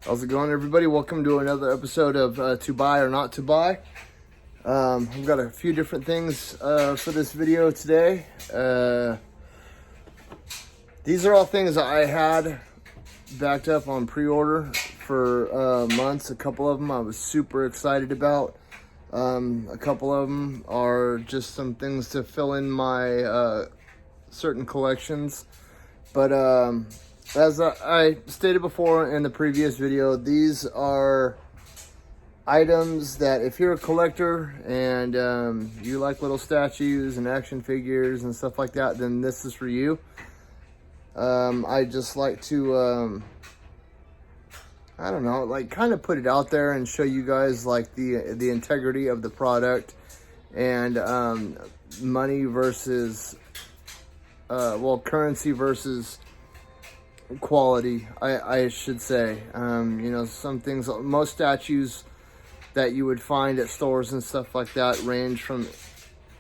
How's it going, everybody? Welcome to another episode of To Buy or Not to Buy. I've got a few different things for this video today. These are all things that I had backed up on pre-order for months. A couple of them I was super excited about. A couple of them are just some things to fill in my certain collections. But as I stated before in the previous video, these are items that if you're a collector and you like little statues and action figures and stuff like that, then this is for you. I just like to, I don't know, like kind of put it out there and show you guys like the integrity of the product and money versus, currency versus quality, I should say. You know, some things, most statues that you would find at stores and stuff like that range from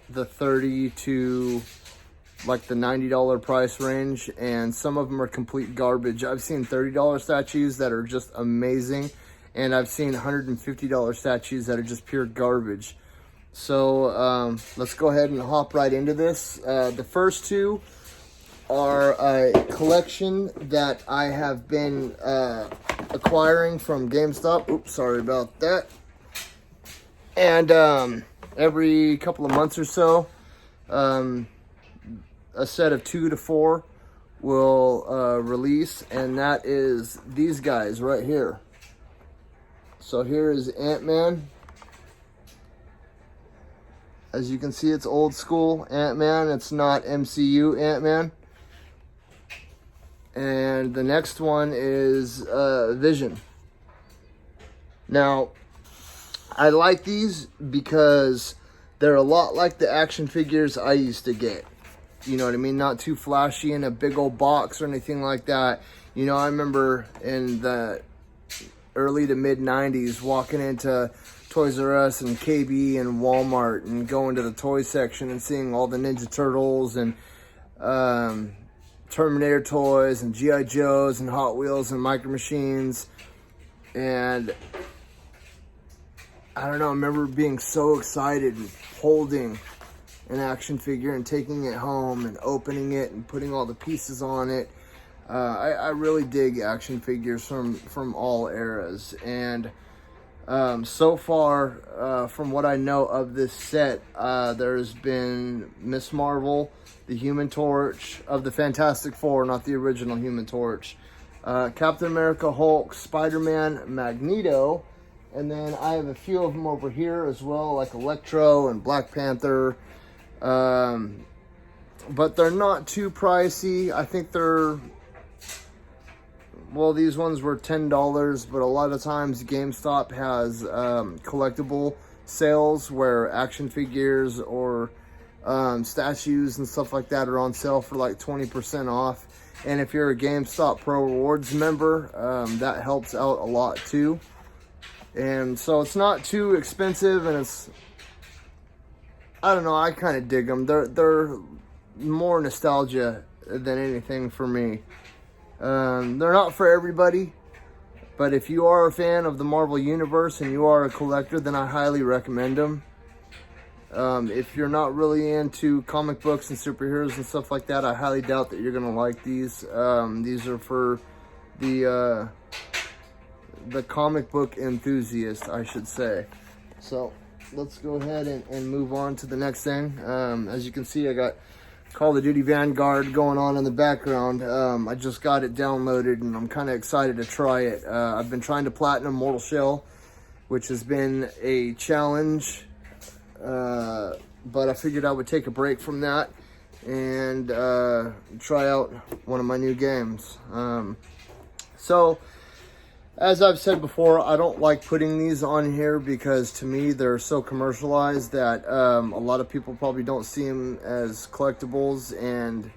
the $30 to like the $90 price range, and some of them are complete garbage. I've seen $30 statues that are just amazing, and I've seen $150 statues that are just pure garbage. So let's go ahead and hop right into this. The first two are a collection that I have been acquiring from GameStop. Oops, sorry about that. And every couple of months or so, a set of 2 to 4 will release, and that is these guys right here. So here is Ant-Man. As you can see, it's old school Ant-Man. It's not MCU Ant-Man. And the next one is Vision. Now, I like these because they're a lot like the action figures I used to get. You know what I mean? Not too flashy in a big old box or anything like that. You know, I remember in the early to mid 90s walking into Toys R Us and KB and Walmart and going to the toy section and seeing all the Ninja Turtles and Terminator toys and G.I. Joes and Hot Wheels and Micro Machines. And I don't know, I remember being so excited and holding an action figure and taking it home and opening it and putting all the pieces on it. I really dig action figures from all eras. And so far, from what I know of this set, there's been Miss Marvel, the Human Torch of the Fantastic Four, not the original Human Torch, Captain America, Hulk, Spider-Man, Magneto, and then I have a few of them over here as well, like Electro and Black Panther. But they're not too pricey. I think they're, well, these ones were $10, but a lot of times GameStop has collectible sales where action figures or statues and stuff like that are on sale for like 20% off. And if you're a GameStop Pro Rewards member, that helps out a lot too. And so it's not too expensive, and it's, I don't know, I kind of dig them. They're more nostalgia than anything for me. They're not for everybody, but if you are a fan of the Marvel Universe and you are a collector, then I highly recommend them. If you're not really into comic books and superheroes and stuff like that, I highly doubt that you're going to like these. These are for the comic book enthusiast, I should say. So let's go ahead and move on to the next thing. As you can see, I got Call of Duty Vanguard going on in the background. I just got it downloaded and I'm kind of excited to try it. I've been trying to platinum Mortal Shell, which has been a challenge, but I figured I would take a break from that and try out one of my new games. So as I've said before, I don't like putting these on here because to me they're so commercialized that a lot of people probably don't see them as collectibles. And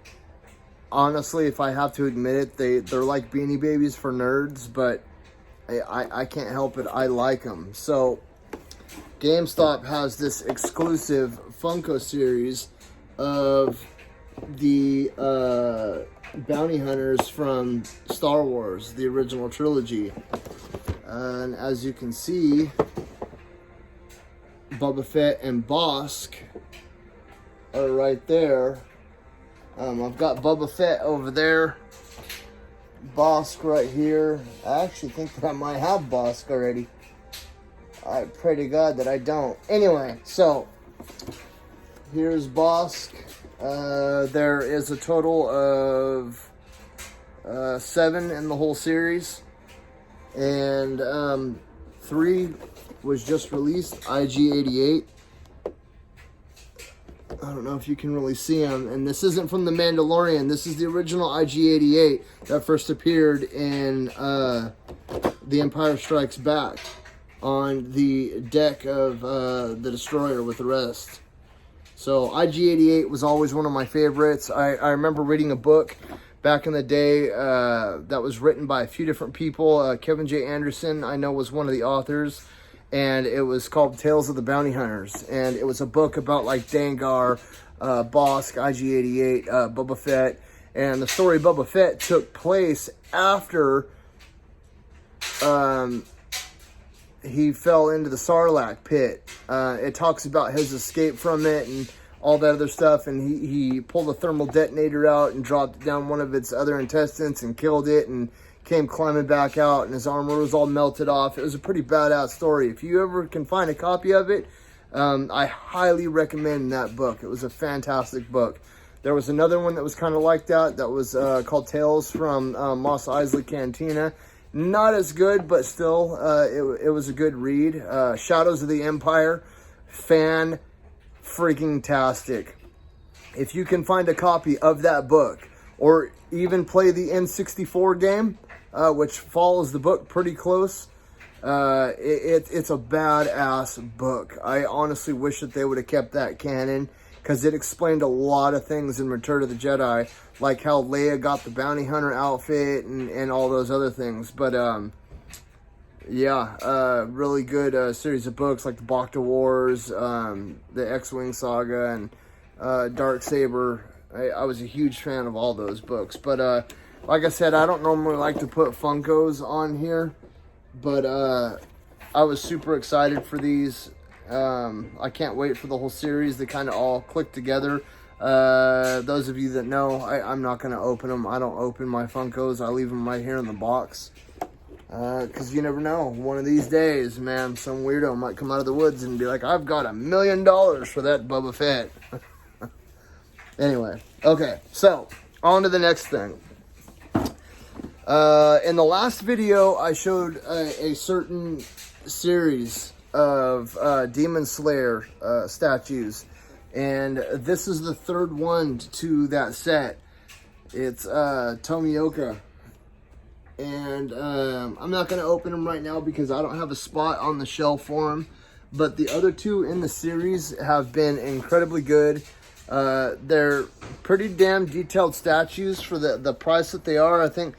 honestly, if I have to admit it, they're like Beanie Babies for nerds, but I can't help it. I like them. So GameStop has this exclusive Funko series of the bounty hunters from Star Wars, the original trilogy. And as you can see, Boba Fett and Bosk are right there. I've got Boba Fett over there, Bosk right here. I actually think that I might have Bosk already. I pray to God that I don't. Anyway, so here's Bosk. There is a total of 7 in the whole series, and 3 was just released, IG-88. I don't know if you can really see him, and this isn't from The Mandalorian. This is the original IG-88 that first appeared in The Empire Strikes Back on the deck of the Destroyer with the rest. So IG-88 was always one of my favorites. I remember reading a book back in the day that was written by a few different people. Kevin J. Anderson, I know, was one of the authors, and it was called Tales of the Bounty Hunters. And it was a book about like Dengar, Bosk, IG-88, Boba Fett. And the story of Boba Fett took place after he fell into the Sarlacc pit. It talks about his escape from it and all that other stuff, and he pulled a thermal detonator out and dropped it down one of its other intestines and killed it, and came climbing back out, and his armor was all melted off. It was a pretty badass story. If you ever can find a copy of it, I highly recommend that book. It was a fantastic book. There was another one that was kind of like that was called Tales from Mos Eisley Cantina. Not as good, but still, it was a good read. Shadows of the Empire, freaking-tastic. If you can find a copy of that book, or even play the N64 game, which follows the book pretty close, it's a badass book. I honestly wish that they would have kept that canon, because it explained a lot of things in Return of the Jedi, like how Leia got the bounty hunter outfit and all those other things. But yeah, really good series of books like the Bacta Wars, the X-Wing Saga, and Darksaber. I was a huge fan of all those books. But like I said, I don't normally like to put Funkos on here, but I was super excited for these. I can't wait for the whole series to kind of all click together. Those of you that know, I'm not going to open them. I don't open my Funkos. I leave them right here in the box. Because you never know. One of these days, man, some weirdo might come out of the woods and be like, I've got $1 million for that Boba Fett. Anyway, okay, so on to the next thing. In the last video, I showed a certain series of Demon Slayer statues, and this is the third one to that set. It's Tomioka, and I'm not going to open them right now because I don't have a spot on the shelf for them, but the other two in the series have been incredibly good. They're pretty damn detailed statues for the price that they are. I think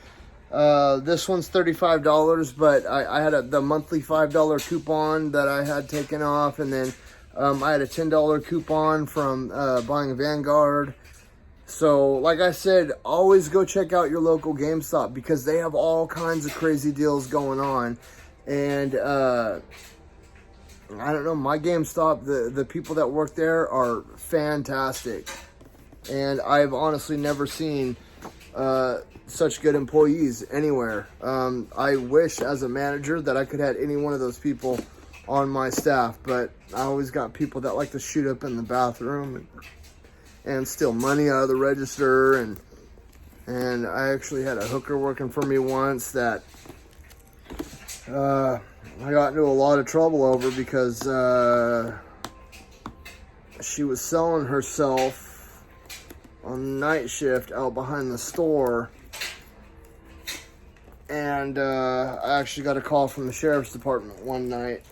this one's $35, but I had the monthly $5 coupon that I had taken off, and then I had a $10 coupon from buying a Vanguard. So, like I said, always go check out your local GameStop because they have all kinds of crazy deals going on. And I don't know, my GameStop, the people that work there are fantastic. And I've honestly never seen such good employees anywhere. I wish as a manager that I could have any one of those people on my staff, but I always got people that like to shoot up in the bathroom and steal money out of the register, and I actually had a hooker working for me once that I got into a lot of trouble over because she was selling herself on night shift out behind the store, and I actually got a call from the sheriff's department one night,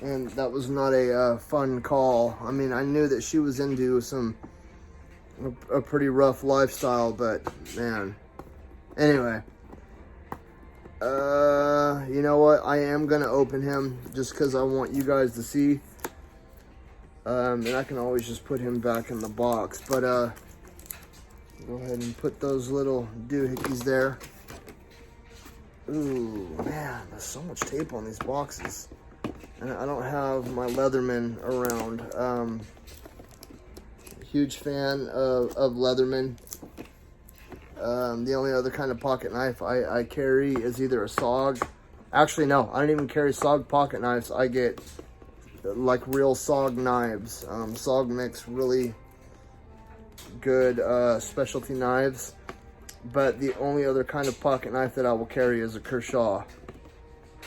and that was not a fun call. I mean, I knew that she was into a pretty rough lifestyle, but man, anyway, you know what, I am gonna open him just because I want you guys to see, and I can always just put him back in the box, but go ahead and put those little doohickeys there. Ooh, man, there's so much tape on these boxes. And I don't have my Leatherman around. Huge fan of Leatherman. The only other kind of pocket knife I carry is either a SOG. Actually, no, I don't even carry SOG pocket knives. I get like real SOG knives. SOG makes really good specialty knives. But the only other kind of pocket knife that I will carry is a Kershaw.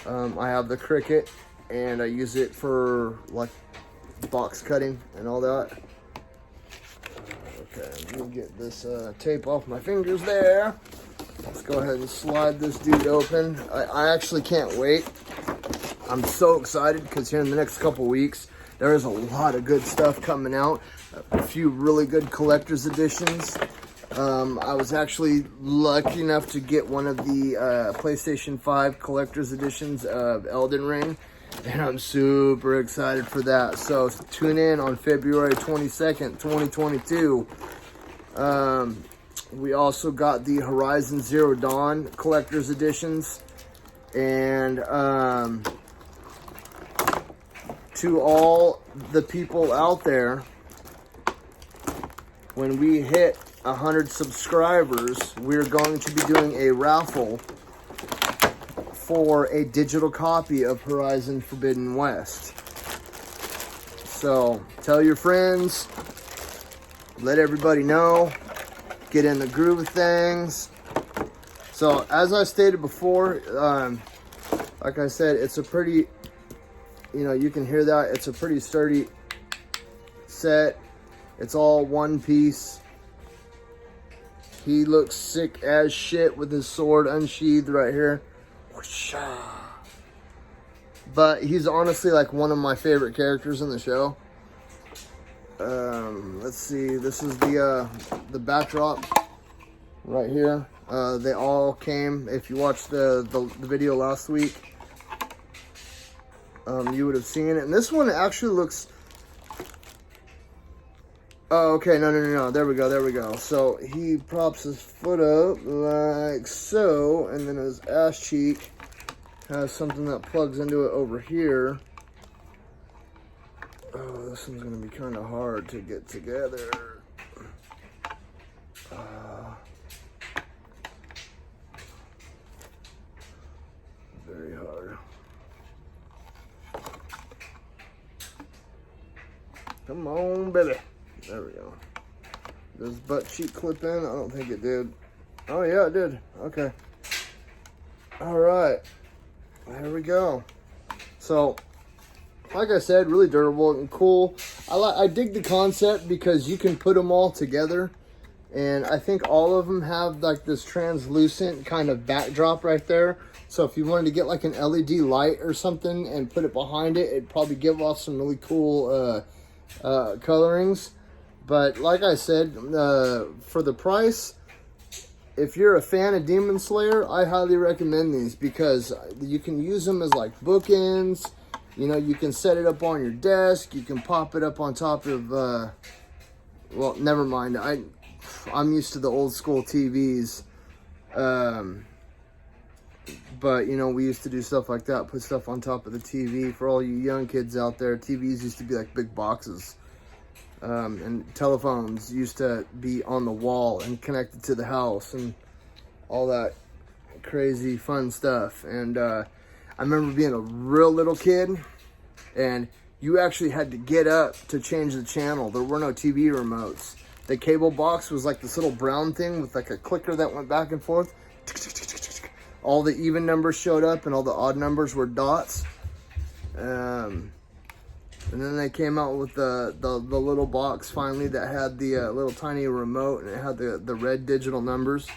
I have the Cricket, and I use it for like box cutting and all that. Okay, let me get this tape off my fingers there. Let's go ahead and slide this dude open. I actually can't wait. I'm so excited because here in the next couple weeks, there is a lot of good stuff coming out. A few really good collector's editions. I was actually lucky enough to get one of the PlayStation 5 collector's editions of Elden Ring, and I'm super excited for that. So tune in on February 22nd, 2022. We also got the Horizon Zero Dawn collector's editions, and to all the people out there, when we hit 100 subscribers, we're going to be doing a raffle for a digital copy of Horizon Forbidden West. So tell your friends, let everybody know, get in the groove of things. So as I stated before, like I said, it's a pretty, you can hear that, it's a pretty sturdy set. It's all one piece. He looks sick as shit with his sword unsheathed right here. But he's honestly like one of my favorite characters in the show. Let's see. This is the backdrop right here. They all came. If you watched the video last week, you would have seen it. And this one actually looks... Oh, okay, no. There we go. So he props his foot up like so, and then his ass cheek has something that plugs into it over here. Oh, this one's gonna be kind of hard to get together. Very hard. Come on, baby. There we go. Does butt cheek clip in? I don't think it did. Oh yeah, it did. Okay. All right. There we go. So, like I said, really durable and cool. I dig the concept because you can put them all together, and I think all of them have like this translucent kind of backdrop right there. So if you wanted to get like an LED light or something and put it behind it, it'd probably give off some really cool colorings. But like I said, for the price, if you're a fan of Demon Slayer, I highly recommend these because you can use them as like bookends. You can set it up on your desk. You can pop it up on top of, well, never mind. I'm used to the old school TVs. But, we used to do stuff like that, put stuff on top of the TV. For all you young kids out there, TVs used to be like big boxes. And telephones used to be on the wall and connected to the house and all that crazy fun stuff. And I remember being a real little kid, and you actually had to get up to change the channel. There were no TV remotes. The cable box was like this little brown thing with like a clicker that went back and forth. All the even numbers showed up and all the odd numbers were dots. And then they came out with the little box finally that had the little tiny remote, and it had the red digital numbers.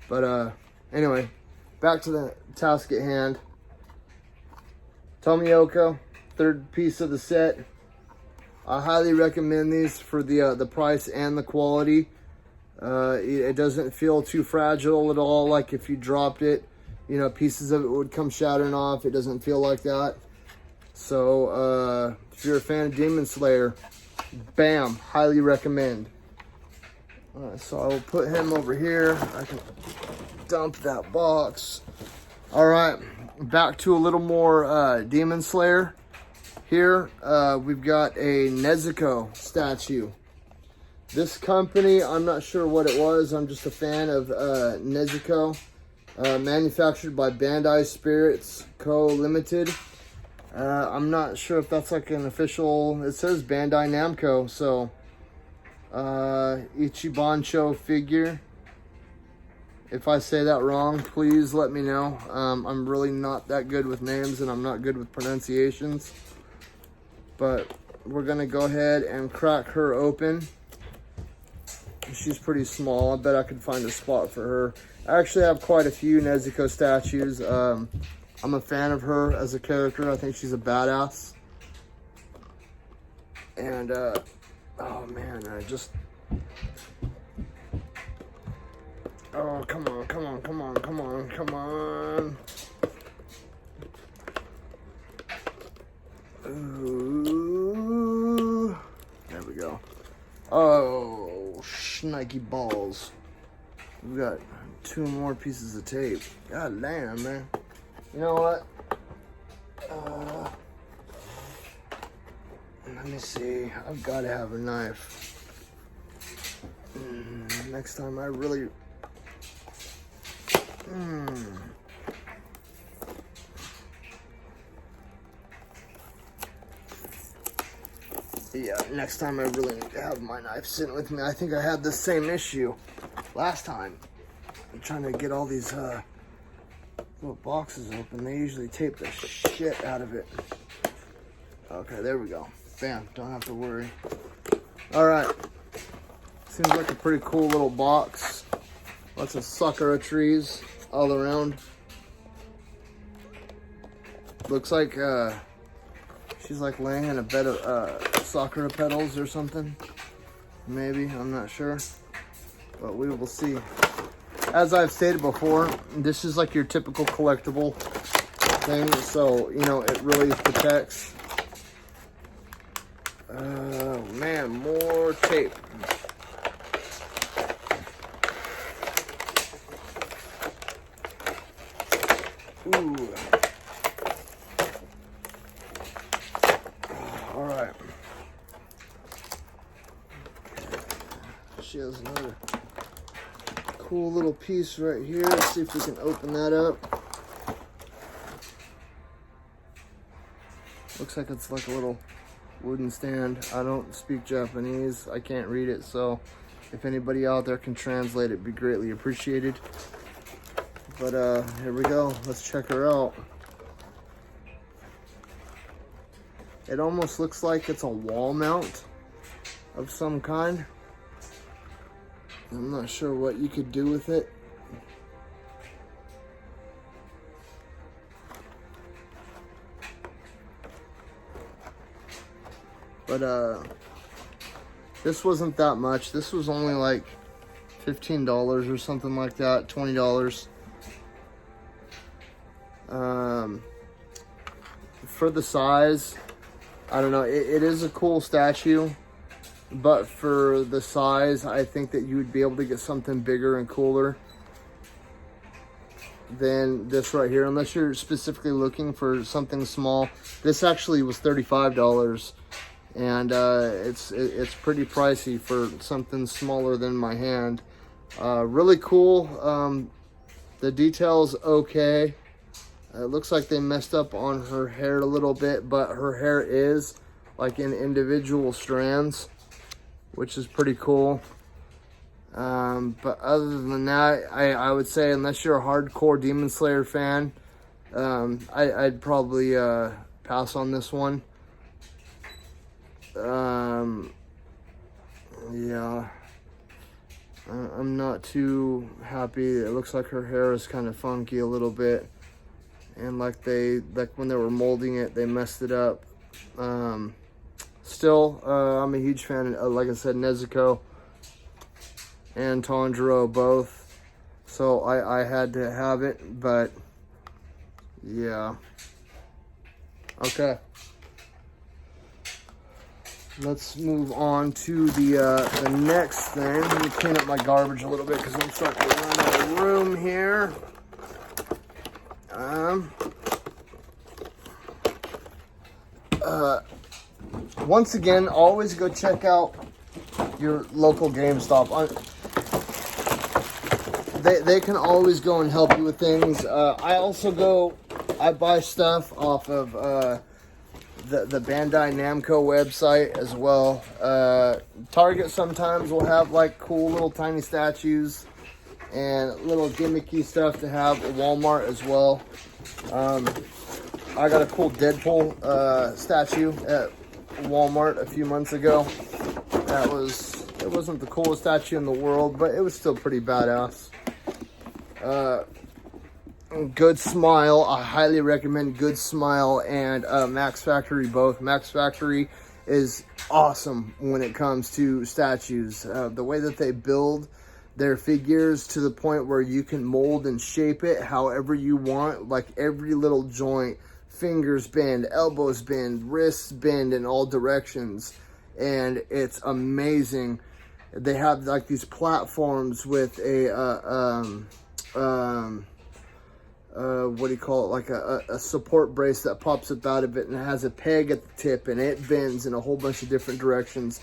But anyway, back to the task at hand. Tomioka, third piece of the set. I highly recommend these for the price and the quality. It doesn't feel too fragile at all. Like if you dropped it, pieces of it would come shattering off. It doesn't feel like that. So, if you're a fan of Demon Slayer, bam, highly recommend. Alright, so I will put him over here. I can dump that box. Alright, back to a little more Demon Slayer here. We've got a Nezuko statue. This company, I'm not sure what it was. I'm just a fan of Nezuko. Manufactured by Bandai Spirits Co. Limited. I'm not sure if that's like an official, it says Bandai Namco, so Ichibancho figure. If I say that wrong, please let me know. I'm really not that good with names, and I'm not good with pronunciations. But we're gonna go ahead and crack her open. She's pretty small. I bet I could find a spot for her. I actually have quite a few Nezuko statues. I'm a fan of her as a character. I think she's a badass. And, oh man, oh, come on, come on, come on, come on, come on. Ooh, there we go. Oh, shnikey balls. We got 2 more pieces of tape. God damn, man. You know what? Let me see. I've got to have a knife. Next time I really... Yeah, next time I really need to have my knife sitting with me. I think I had the same issue last time. I'm trying to get all these little boxes open. They usually tape the shit out of it. Okay, there we go. Bam, don't have to worry. All right. Seems like a pretty cool little box. Lots of sakura trees all around. Looks like she's like laying in a bed of sakura petals or something. Maybe, I'm not sure. But we will see. As I've stated before, this is like your typical collectible thing. So, you know, it really protects. Oh man, more tape. Ooh. All right. She has another cool little piece right here. Let's see if we can open that up. Looks like it's like a little wooden stand. I don't speak Japanese. I can't read it, so if anybody out there can translate, it'd be greatly appreciated. But here we go. Let's check her out. It almost looks like it's a wall mount of some kind. I'm not sure what you could do with it. But this wasn't that much. This was only like $15 or something like that, $20. For the size, I don't know, it is a cool statue, but for the size, I think that you would be able to get something bigger and cooler than this right here, unless you're specifically looking for something small. This actually was $35, and it's pretty pricey for something smaller than my hand. Really cool. The detail's okay. It looks like they messed up on her hair a little bit, but her hair is like in individual strands, which is pretty cool. But other than that, I would say unless you're a hardcore Demon Slayer fan, I'd probably pass on this one. Yeah, I'm not too happy. It looks like her hair is kind of funky a little bit. And like when they were molding it, they messed it up. Still, I'm a huge fan of, like I said, Nezuko and Tanjiro both. So I had to have it, but yeah. Okay. Let's move on to the next thing. Let me clean up my garbage a little bit because I'm starting to run out of room here. Once again, always go check out your local GameStop. They can always go and help you with things. I buy stuff off of the Bandai Namco website as well. Target sometimes will have like cool little tiny statues and little gimmicky stuff to have at Walmart as well. I got a cool Deadpool statue at Walmart a few months ago. It wasn't the coolest statue in the world, but it was still pretty badass. Good Smile, I highly recommend Good Smile and Max Factory both. Max Factory is awesome when it comes to statues. The way that they build their figures to the point where you can mold and shape it however you want, like every little joint, fingers bend, elbows bend, wrists bend in all directions, and it's amazing. They have like these platforms with a what do you call it, like a support brace that pops up out of it, and it has a peg at the tip, and it bends in a whole bunch of different directions,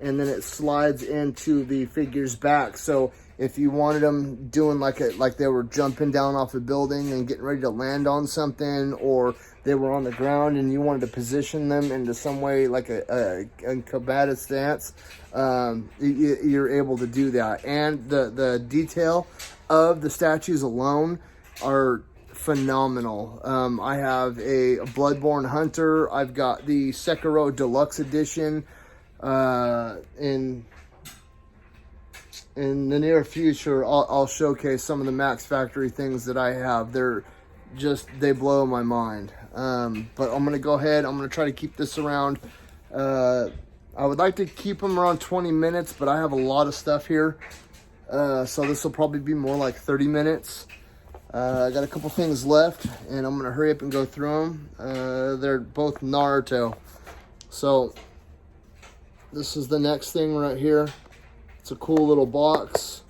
and then it slides into the figure's back. So if you wanted them doing like they were jumping down off a building and getting ready to land on something, or they were on the ground and you wanted to position them into some way like a combative stance, you're able to do that. And the detail of the statues alone are phenomenal. I have a Bloodborne Hunter. I've got the Sekiro Deluxe Edition. In the near future, I'll showcase some of the Max Factory things that I have. They blow my mind. But I'm going to go ahead. I'm going to try to keep this around. I would like to keep them around 20 minutes, but I have a lot of stuff here. So this will probably be more like 30 minutes. I got a couple things left, and I'm going to hurry up and go through them. They're both Naruto. So this is the next thing right here. It's a cool little box.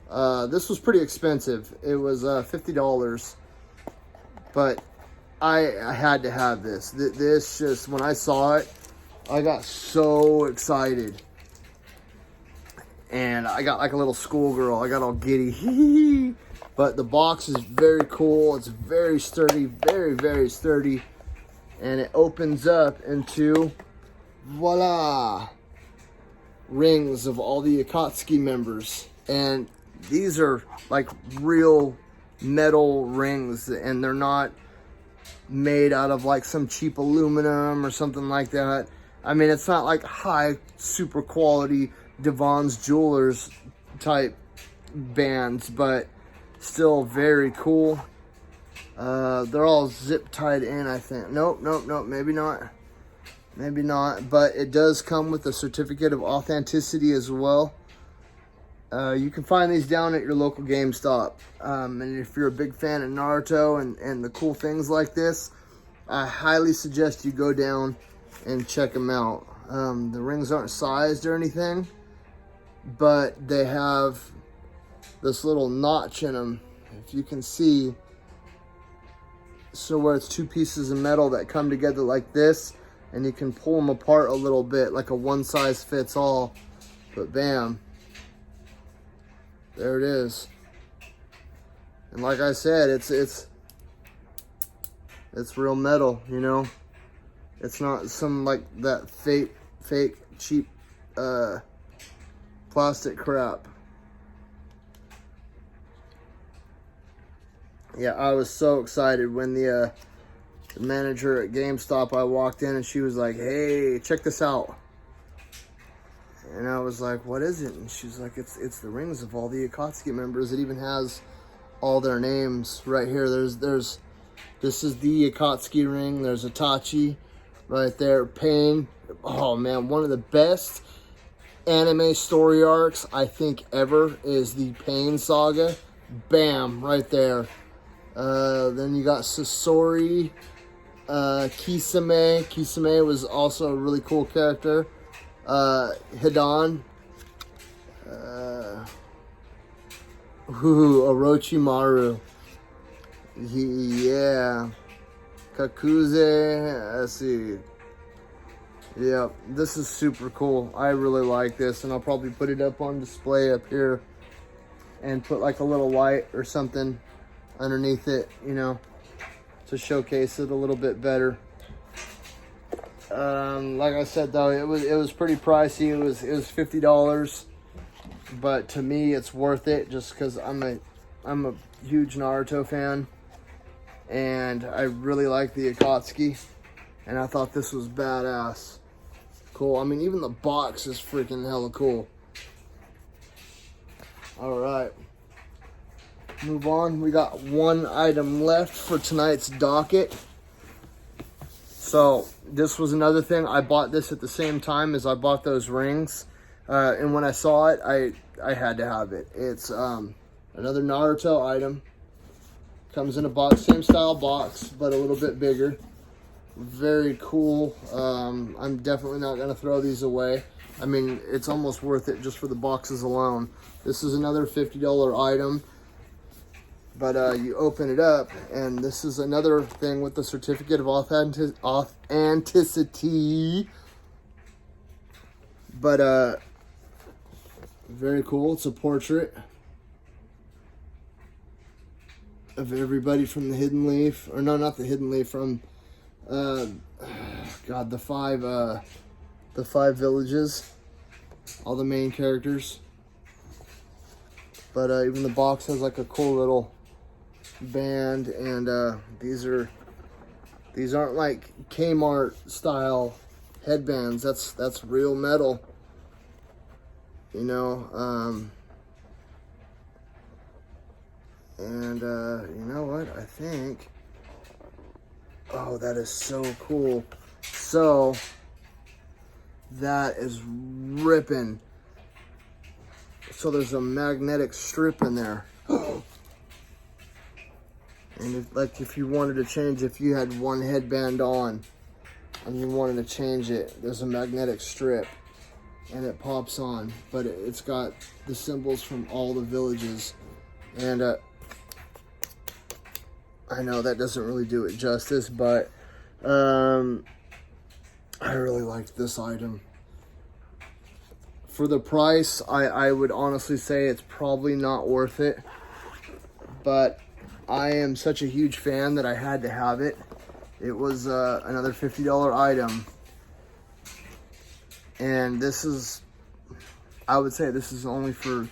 This was pretty expensive. It was $50, but I had to have this. This just, when I saw it, I got so excited. And I got like a little schoolgirl. I got all giddy. But the box is very cool. It's very sturdy, very, very sturdy. And it opens up into, voila, rings of all the Akatsuki members. And these are like real metal rings, and they're not made out of like some cheap aluminum or something like that. I mean, it's not like high, super quality Devon's Jewelers type bands, but still very cool. They're all zip tied in, I think. Nope, maybe not. Maybe not, but it does come with a certificate of authenticity as well. You can find these down at your local GameStop. And if you're a big fan of Naruto and the cool things like this, I highly suggest you go down and check them out. The rings aren't sized or anything, but they have this little notch in them, if you can see. So where it's two pieces of metal that come together like this, and you can pull them apart a little bit, like a one size fits all. But bam, there it is. And like I said, it's real metal, you know. It's not some like that fake cheap plastic crap. Yeah, I was so excited when the manager at GameStop, I walked in and she was like, "Hey, check this out." And I was like, "What is it?" And she's like, it's the rings of all the Akatsuki members. It even has all their names right here. This is the Akatsuki ring. There's Itachi right there. Pain. Oh man, one of the best anime story arcs I think ever is the Pain Saga. Bam, right there. Then you got Sasori, Kisame. Kisame was also a really cool character. Hidan. Orochimaru. Yeah. Kakuze. Let's see. Yeah, this is super cool. I really like this, and I'll probably put it up on display up here and put like a little light or something underneath it, you know, to showcase it a little bit better. Like I said though, it was pretty pricey. It was $50, but to me it's worth it just because I'm a huge Naruto fan, and I really like the Akatsuki, and I thought this was badass. Cool. I mean, even the box is freaking hella cool. All right. Move on. We got one item left for tonight's docket. So this was another thing. I bought this at the same time as I bought those rings. And when I saw it, I had to have it. It's another Naruto item. Comes in a box, same style box, but a little bit bigger. Very cool. I'm definitely not going to throw these away. I mean, it's almost worth it just for the boxes alone. This is another $50 item. But you open it up, and this is another thing with the certificate of authenticity. But very cool. It's a portrait of everybody from the Hidden Leaf, or no, not the Hidden Leaf, from God, the five villages, all the main characters. But even the box has like a cool little band, and these aren't like Kmart style headbands. That's real metal, you know. And you know what, I think, oh, that is so cool. So that is ripping. So there's a magnetic strip in there. And if you wanted to change, if you had one headband on and you wanted to change it, there's a magnetic strip and it pops on. But it's got the symbols from all the villages. And I know that doesn't really do it justice, but I really liked this item. For the price, I would honestly say it's probably not worth it. But I am such a huge fan that I had to have it. It was another $50 item. And this is, I would say this is only for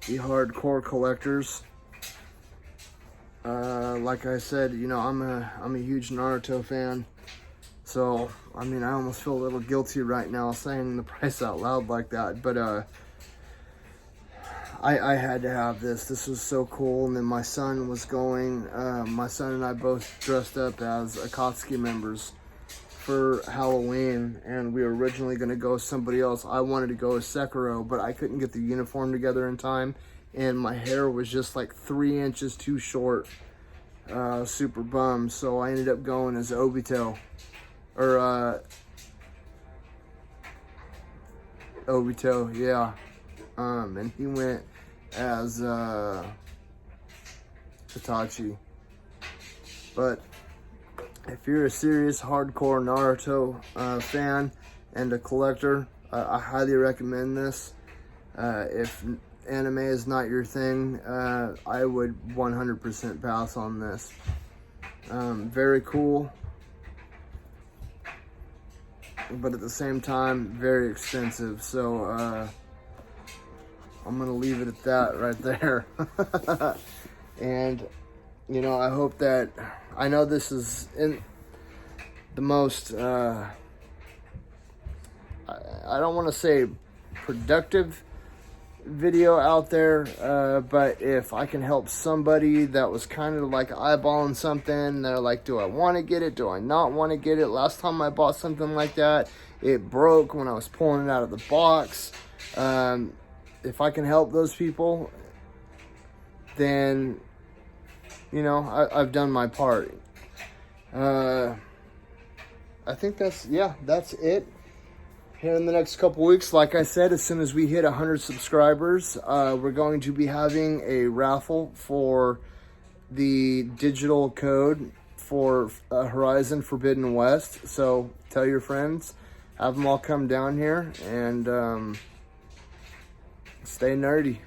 the hardcore collectors. Like I said, you know, I'm a huge Naruto fan. So, I mean, I almost feel a little guilty right now saying the price out loud like that. But I had to have this. This was so cool. And then my son was going, my son and I both dressed up as Akatsuki members for Halloween. And we were originally going to go with somebody else. I wanted to go as Sekiro, but I couldn't get the uniform together in time. And my hair was just like 3 inches too short. Super bummed. So I ended up going as Obito. Or, Obito, yeah. And he went as Itachi. But if you're a serious hardcore Naruto fan and a collector, I highly recommend this. If anime is not your thing, I would 100% pass on this. Very cool, but at the same time, very expensive. So I'm gonna leave it at that right there. And you know, I hope that, I know this is in the most I don't want to say productive video out there, but if I can help somebody that was kind of like eyeballing something, they're like, do I want to get it, do I not want to get it? Last time I bought something like that, it broke when I was pulling it out of the box. If I can help those people, then you know, I've done my part. I think that's it. Here in the next couple weeks, like I said, as soon as we hit 100 subscribers, we're going to be having a raffle for the digital code for Horizon Forbidden West. So tell your friends, have them all come down here, and stay nerdy.